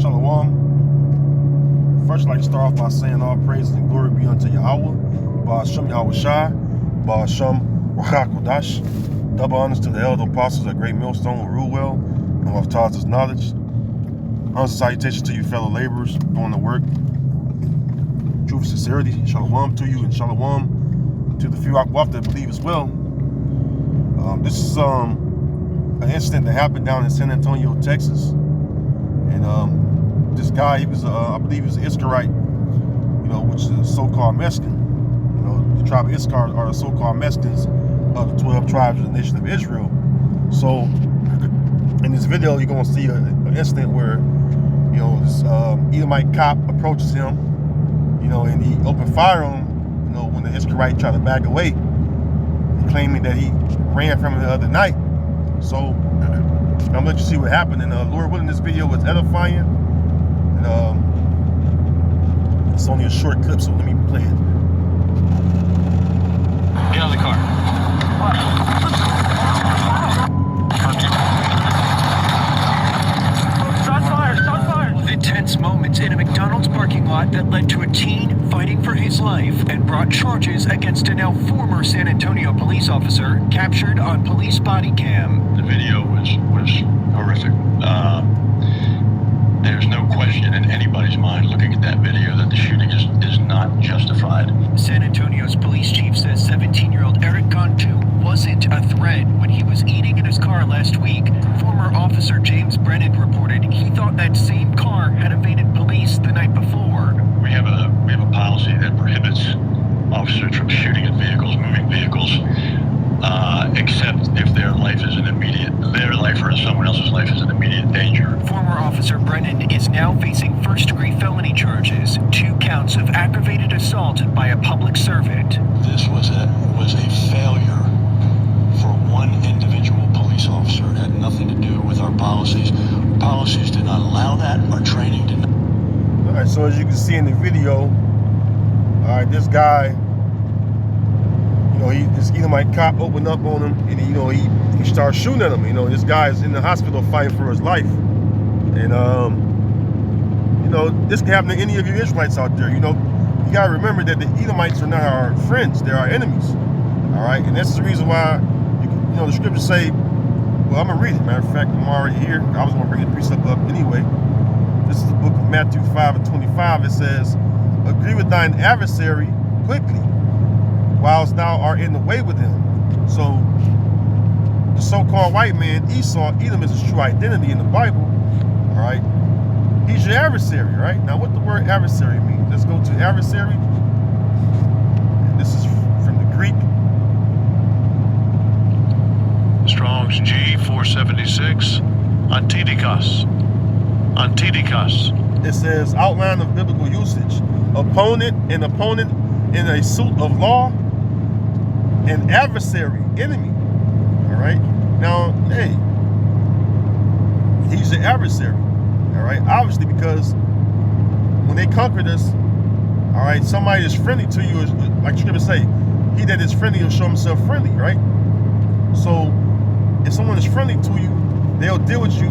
Shalom. First, I'd like to start off by saying all praises and glory be unto Yahweh, Ba'ashem Yahweh Shai, Ba'ashem Ruach HaKodesh. Double honors to the elder apostles at Great Millstone who rule well and who have taught us knowledge. Honors and salutations to you fellow laborers doing the work. Truth and sincerity. Shalom to you and shalom to the few Akwaf that believe as well. This is an incident that happened down in San Antonio, Texas. And this guy, he was, I believe he was an Iskarite, which is a so-called Mexican. The tribe of Iskar are the so-called Mexicans of the 12 tribes of the nation of Israel. So in this video, you're going to see an incident where, this Edomite cop approaches him, and he opened fire on him, when the Iskarite tried to back away, claiming that he ran from him the other night. So I'm gonna let you see what happened. And Lord willing, this video was edifying. And it's only a short clip, so let me play it. Get out of the car. Shots fired! Shots fired! The tense moments in a McDonald's parking lot that led to a teen fighting for his life and brought charges against a now former San Antonio police officer captured on police body cam. The video was horrific. There's no question in anybody's mind looking at that video that the shooting is not justified. San Antonio's police chief says 17-year-old Eric Cantu wasn't a threat when he was eating in his car last week. Former officer James Brennan reported he thought that same car had evaded police the night before. We have a policy that prohibits officers from shooting at vehicles, moving vehicles, except if their life or someone else's life is in immediate danger. Former Officer Brennan is now facing first-degree felony charges, 2 counts of aggravated assault by a public servant. This was a failure for one individual police officer. It had nothing to do with our policies. Policies did not allow that. Our training did not. All right, so as you can see in the video, all right, this guy, this Edomite cop opened up on him, and he started shooting at him. This guy is in the hospital fighting for his life, and this can happen to any of you Israelites out there. You gotta remember that the Edomites are not our friends; they're our enemies. All right, and that's the reason why the scriptures say. Well, I'm gonna read it. Matter of fact, I'm already here. I was gonna bring the precept up anyway. This is the book of Matthew 5:25. It says, "Agree with thine adversary quickly, whilst thou art in the way with him." So the so-called white man, Esau, Edom is his true identity in the Bible. All right, he's your adversary, right? Now, what the word adversary means? Let's go to adversary. And this is from the Greek. Strong's G476, Antidikos. Antidikos. It says outline of biblical usage: opponent in a suit of law, an adversary, enemy. All right. Now, hey, he's the adversary. All right. Obviously, because when they conquered us, all right, somebody is friendly to you, like the scripture say, he that is friendly will show himself friendly, right? So if someone is friendly to you, they'll deal with you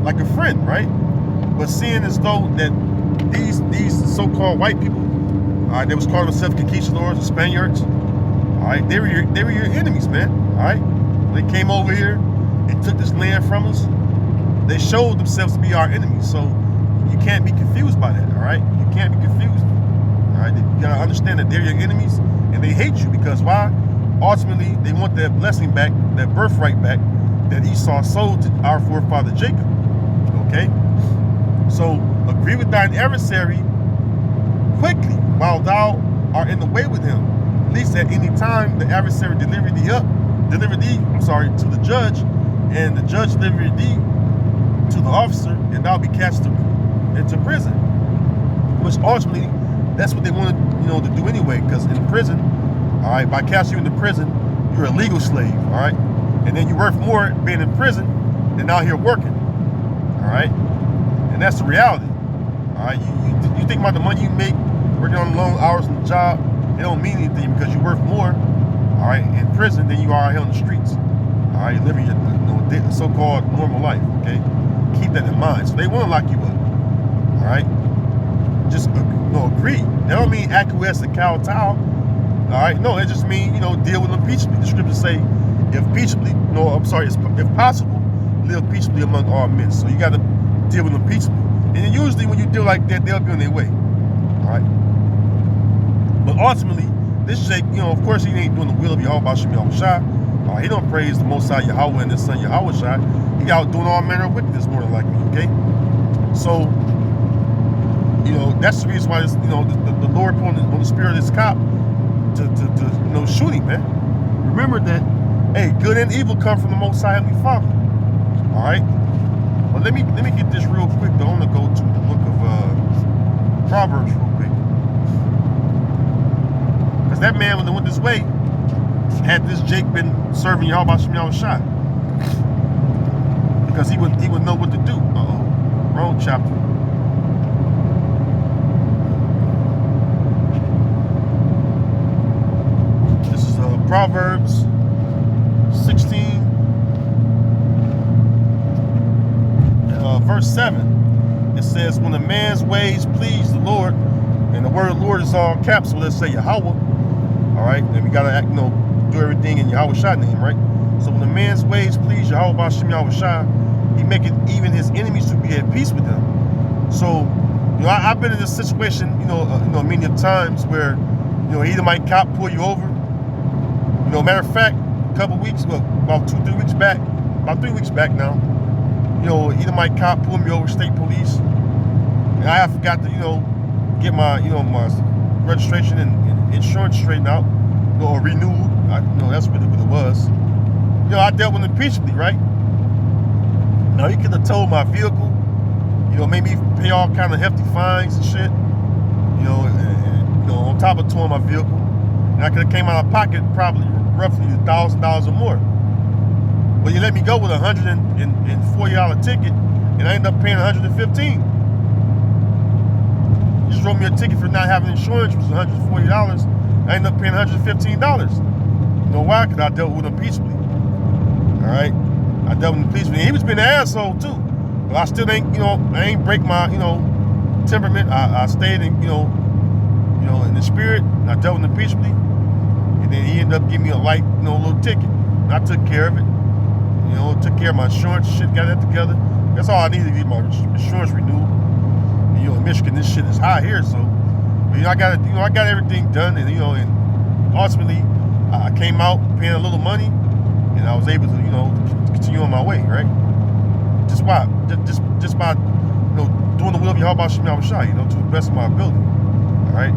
like a friend, right? But seeing as though that these so-called white people, all right, they was called themselves conquistadors, the Spaniards, all right, they were your enemies, man, all right? They came over here and took this land from us. They showed themselves to be our enemies, so you can't be confused by that, all right? You can't be confused, all right? You gotta understand that they're your enemies and they hate you because why? Ultimately, they want that blessing back, that birthright back that Esau sold to our forefather Jacob, okay? So agree with thine adversary quickly while thou art in the way with him. At least at any time the adversary delivered thee to the judge, and the judge delivered thee to the officer, and thou be cast into prison. Which ultimately, that's what they wanted, to do anyway, because in prison, all right, by casting you into prison, you're a legal slave, all right? And then you're worth more being in prison than out here working, all right? And that's the reality, all right? You think about the money you make working on long hours on the job, it don't mean anything because you're worth more, all right, in prison than you are out here on the streets, all right, living your so-called normal life, okay? Keep that in mind. So they want to lock you up, All right, just agree. That don't mean acquiesce and kowtow. All right, no, it just means deal with them peaceably. The scriptures say, if possible, live peaceably among all men. So you got to deal with them peaceably. And then usually when you deal like that, they'll be on their way. All right. But ultimately, this Jake, of course, he ain't doing the will of Yahweh Shem Yahushua. He don't praise the Most High Yahweh and His Son Yahushua. He out doing all manner of wickedness, more than likely. Okay. So, that's the reason why this, the Lord put on the spirit of this cop to shoot him, man. Remember that, hey, good and evil come from the Most High Heavenly Father. All right. Well, let me get this real quick. Though. I want to go to the book of Proverbs real quick, because that man, when they went this way, had this Jake been serving Yahweh Shem Yahushua, because he would know what to do. Wrong chapter. This is Proverbs 16. Verse 7, it says, when a man's ways please the Lord, and the word Lord is all caps, so let's say Yahweh, all right, and we gotta do everything in Yahushua name, right? So when a man's ways please Yahweh Shem Yahushua, he maketh even his enemies to be at peace with him. So, I've been in this situation, many times where, either my cop pull you over, matter of fact, a couple weeks, about 2-3 weeks back, about 3 weeks back now, either my cop pulled me over, state police, and I forgot to, get my, my registration and insurance straightened out, or renewed. That's what it was. I dealt with him peaceably, right? Now, he could have towed my vehicle, made me pay all kind of hefty fines and shit, on top of towing my vehicle. And I could have came out of pocket probably roughly $1,000 or more. But you let me go with a $140 ticket, and I ended up paying $115. You just wrote me a ticket for not having insurance, which was $140. I ended up paying $115. You know why? Because I dealt with him peacefully. All right, I dealt with him peacefully. And he was being an asshole too, but I still ain't, I ain't break my, temperament. I stayed in, in the spirit. And I dealt with him peacefully, and then he ended up giving me a light, little ticket. And I took care of it. Took care of my insurance, shit, got that together. That's all I needed to get my insurance renewed. And, in Michigan, this shit is high here, so I got it. I got everything done, and and ultimately, I came out paying a little money, and I was able to, continue on my way, right? Just by doing the will of Yahweh Shem Yahushua, to the best of my ability. All right,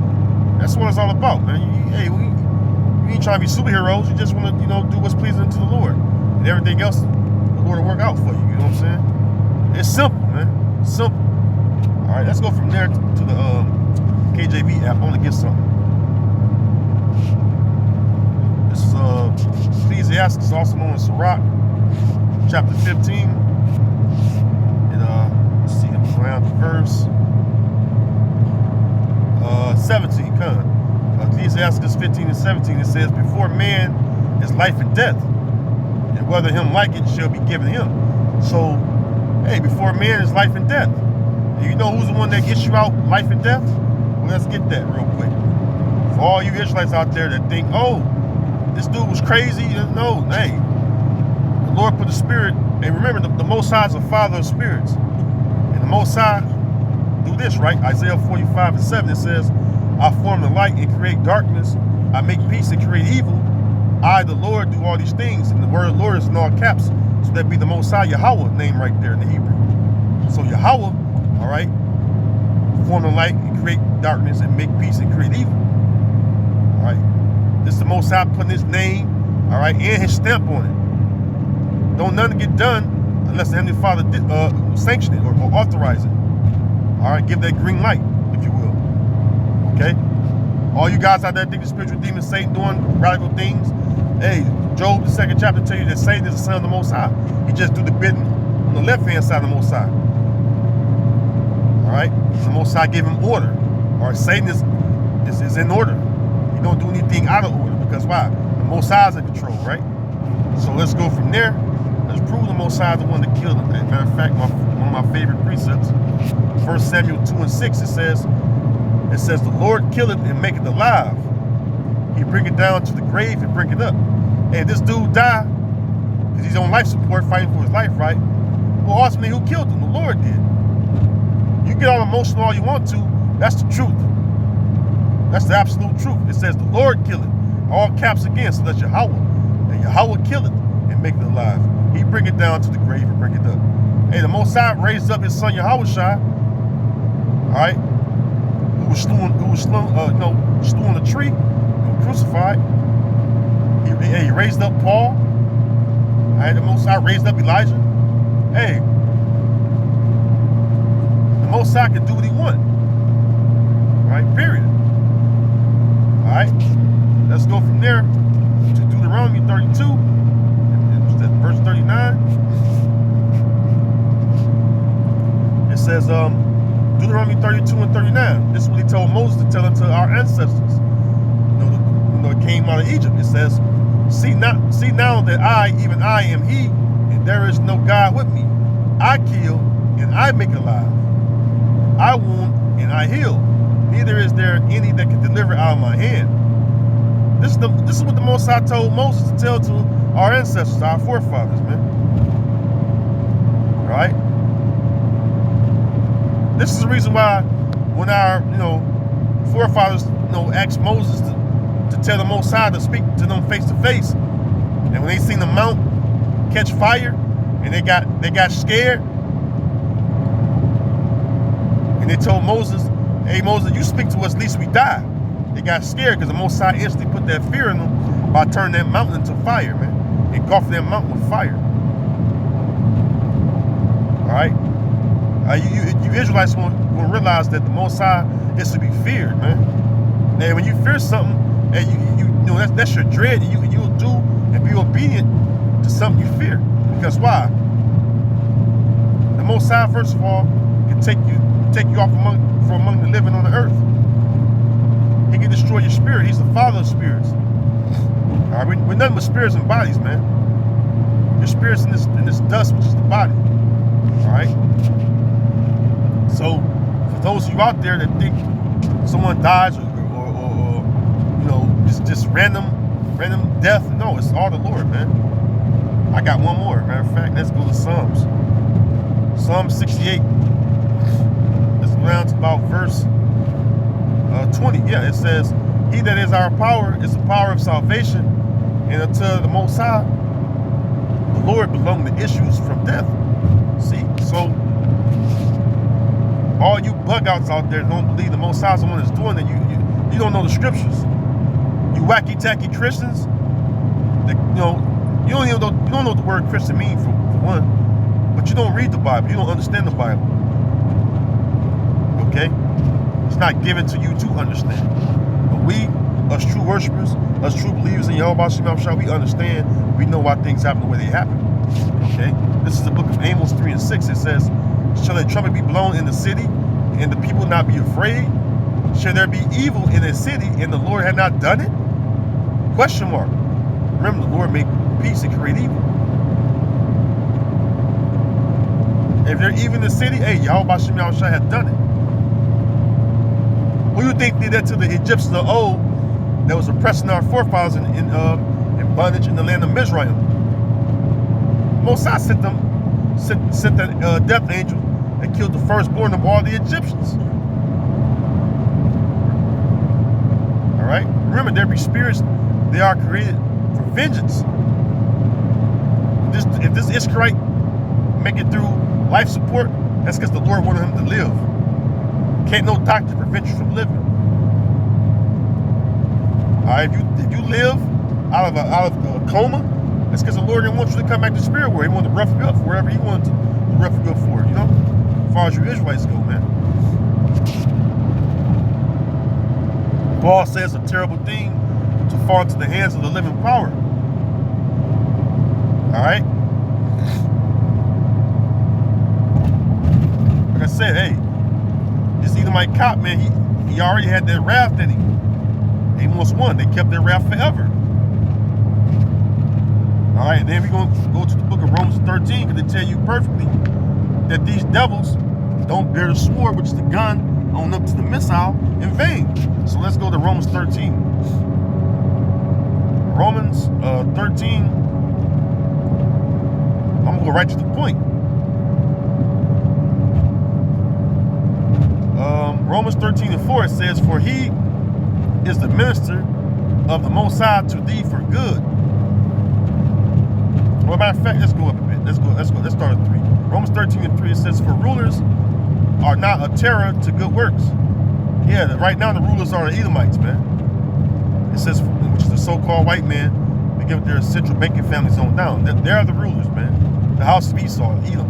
that's what it's all about, man. You ain't trying to be superheroes. You just want to, do what's pleasing to the Lord. And everything else, the Lord will work out for you. You know what I'm saying? It's simple, man. Simple. All right, let's go from there to the KJV app. I want to get something. This is Ecclesiastes, also known as Sirach, chapter 15. And let's see, I'm around to verse 17. Ecclesiastes 15 and 17. It says, before man is life and death, and whether him like it shall be given him. So, hey, before man is life and death. And you know who's the one that gets you out, life and death? Well, let's get that real quick. For all you Israelites out there that think, oh, this dude was crazy. No, hey, the Lord put the spirit, and remember, the Most High is a father of spirits. And the Most High do this, right? Isaiah 45 and 7, it says, I form the light and create darkness. I make peace and create evil. I, the Lord, do all these things. And the word Lord is in all caps. So that be the Most High Yahweh name right there in the Hebrew. So Yahweh, all right, form the light and create darkness and make peace and create evil. All right. This is the Most High putting his name, all right, and his stamp on it. Don't nothing get done unless the Heavenly Father sanction it or authorize it. All right, give that green light, if you will. Okay? All you guys out there think the spiritual demon Satan doing radical things, hey, Job, the 2nd chapter, tell you that Satan is the son of the Most High. He just do the bidding on the left-hand side of the Most High. All right? The Most High gave him order. All right, Satan is in order. He don't do anything out of order. Because why? The Most High is in control, right? So let's go from there. Let's prove the Most High is the one that killed him. As a matter of fact, one of my favorite precepts 1 Samuel 2:6, it says, the Lord killeth and maketh alive. He bring it down to the grave and bring it up. And this dude died because he's on life support fighting for his life, right? Well, ultimately, who killed him? The Lord did. You get all emotional all you want to. That's the truth. That's the absolute truth. It says the Lord killeth. All caps again, so that's Yahweh. And Yahweh killeth and make it alive. He bring it down to the grave and bring it up. Hey, the Most High raised up his son Yahushua, all right, who was slew on a tree, crucified. He raised up Paul. All right, the Most High raised up Elijah. Hey, the Most High can do what he wants. Right, period. All right, let's go from there to Deuteronomy 32, verse 39. It says, Deuteronomy 32 and 39. This is what he told Moses to tell unto our ancestors. It came out of Egypt. It says, see now that I, even I, am he, and there is no God with me. I kill and I make alive. I wound and I heal. Neither is there any that can deliver out of my hand. This is what the Most High told Moses to tell to our ancestors, our forefathers, man. Right? This is the reason why when our, forefathers, asked Moses to tell the Most High to speak to them face to face, and when they seen the mount catch fire, and they got scared, and they told Moses, "Hey Moses, you speak to us, lest we die." They got scared because the Most High instantly put that fear in them by turning that mountain into fire, man, engulfing that mountain with fire. All right, you Israelites will realize that the Most High is to be feared, man. And when you fear something, and you know that's your dread, and you'll do and be obedient to something you fear. Because why? The Most High, first of all, can take you off from among the living on the earth. He can destroy your spirit. He's the father of spirits. All right, we're nothing but spirits and bodies, man. Your spirit's in this dust, which is the body. All right. So, for those of you out there that think someone dies or just random death, no, it's all the Lord, man. I got one more. Matter of fact, let's go to Psalms. Psalm 68. Let's go down to about verse 20. Yeah, it says, "He that is our power is the power of salvation, and unto the Most High, the Lord, belong the issues from death." See, so all you bug outs out there don't believe the Most High is the one that's doing it. You don't know the scriptures. You wacky tacky Christians, that, you don't know what the word Christian means for one, but you don't read the Bible. You don't understand the Bible. Okay, it's not given to you to understand. But we, us true worshipers, us true believers in Yahweh Shem Shah, we understand. We know why things happen the way they happen. Okay, this is the book of Amos 3 and 6. It says, "Shall the trumpet be blown in the city, and the people not be afraid? Shall there be evil in a city, and the Lord had not done it?" Question mark. Remember, the Lord made peace and create evil. If they're evil in the city, hey, Yahweh Shem Shah had done it. Who do you think did that to the Egyptians of old that was oppressing our forefathers in bondage in the land of Mizraim? Moses sent that death angel that killed the firstborn of all the Egyptians. All right. Remember, there be spirits. They are created for vengeance. If this Israelite make it through life support, that's because the Lord wanted him to live. Can't no doctor prevent you from living. All right, if you live out of a coma, that's because the Lord didn't want you to come back to spirit world. He wanted to rough you up for wherever he wanted to rough you up for, as far as you Israelites go, man. Paul says a terrible thing to fall into the hands of the living power. All right? Like I said, hey, this Edomite cop, man, he already had that wrath in him. Amos 1, they kept their wrath forever. All right, then we're going to go to the book of Romans 13, because they tell you perfectly that these devils don't bear the sword, which is the gun, on up to the missile in vain. So let's go to Romans 13. Romans 13. I'm gonna go right to the point. Romans 13:4, it says, "For he is the minister of the Most High to thee for good." Well, matter of fact, let's go up a bit. Let's start at 3. Romans 13:3, it says, "For rulers are not a terror to good works." Yeah, right now the rulers are the Edomites, man. It says, which is the so-called white man. They give their central banking families on down. They are the rulers, man. The house of Esau, Edom,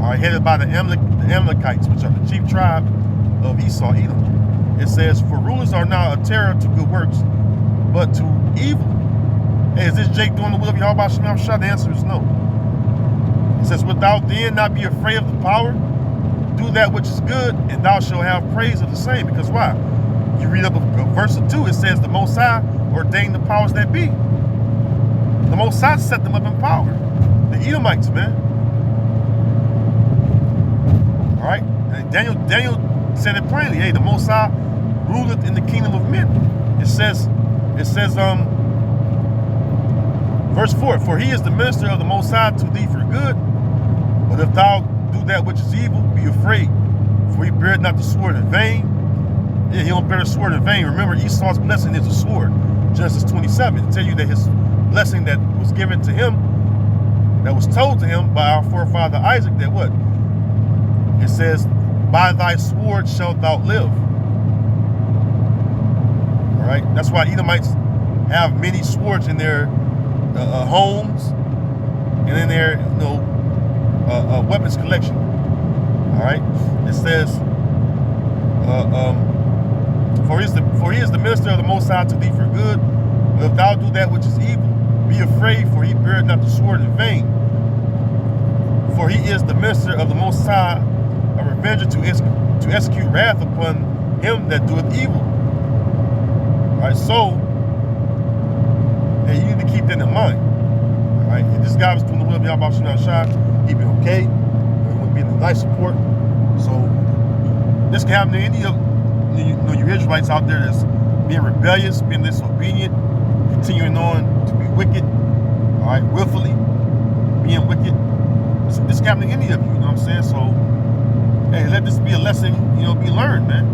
are headed by the Amalekites, which are the chief tribe of Esau, Edom. It says, "For rulers are not a terror to good works, but to evil." Hey, is this Jake doing the will of Yahweh Shem Shah? The answer is no. It says, "Without then not be afraid of the power, do that which is good, and thou shalt have praise of the same." Because why? You read up a verse or 2, it says the Most High ordained the powers that be. The Most High set them up in power. The Edomites, man. All right? And Daniel said it plainly. Hey, the Most High ruleth in the kingdom of men. It says, verse 4, "For he is the minister of the Most High to thee for good. But if thou do that which is evil, be afraid. For he beareth not the sword in vain." Yeah, he don't bear the sword in vain. Remember, Esau's blessing is a sword. Genesis 27 to tell you that his blessing that was given to him, that was told to him by our forefather Isaac, that what? It says, "By thy sword shalt thou live." All right? That's why Edomites have many swords in their homes and in their weapons collection. All right? It says, For he is the minister of the Most High to thee for good. But if thou do that which is evil, be afraid, for he beareth not the sword in vain. For he is the minister of the Most High, a revenger to execute wrath upon him that doeth evil. All right, so you need to keep that in mind. All right, if this guy was doing the will of Yahweh Shem Shah, he'd be okay. He wouldn't be in the life support. So this can happen to any of you Israelites out there that's being rebellious, being disobedient, continuing on to be wicked, all right, willfully being wicked. This can happen to any of you, you know what I'm saying? So, hey, let this be a lesson, be learned, man.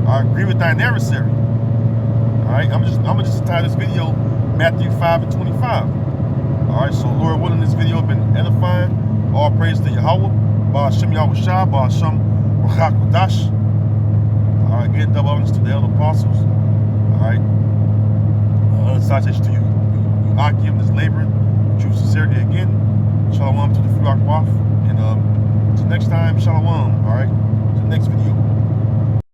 I agree with thine adversary. All right, I'm gonna just tie this video Matthew 5:25. All right, so Lord willing, this video has been edifying. All praise to Yahweh. Ba'ashem Yahweh Shah, Ba'ashem Ruach Kodash. All right, again, double honors to the elder apostles. All right, salutation to you Akim, this laboring, true sincerity again. Shalom to the Fruach Waf. And until next time, shalom. All right, to the next video.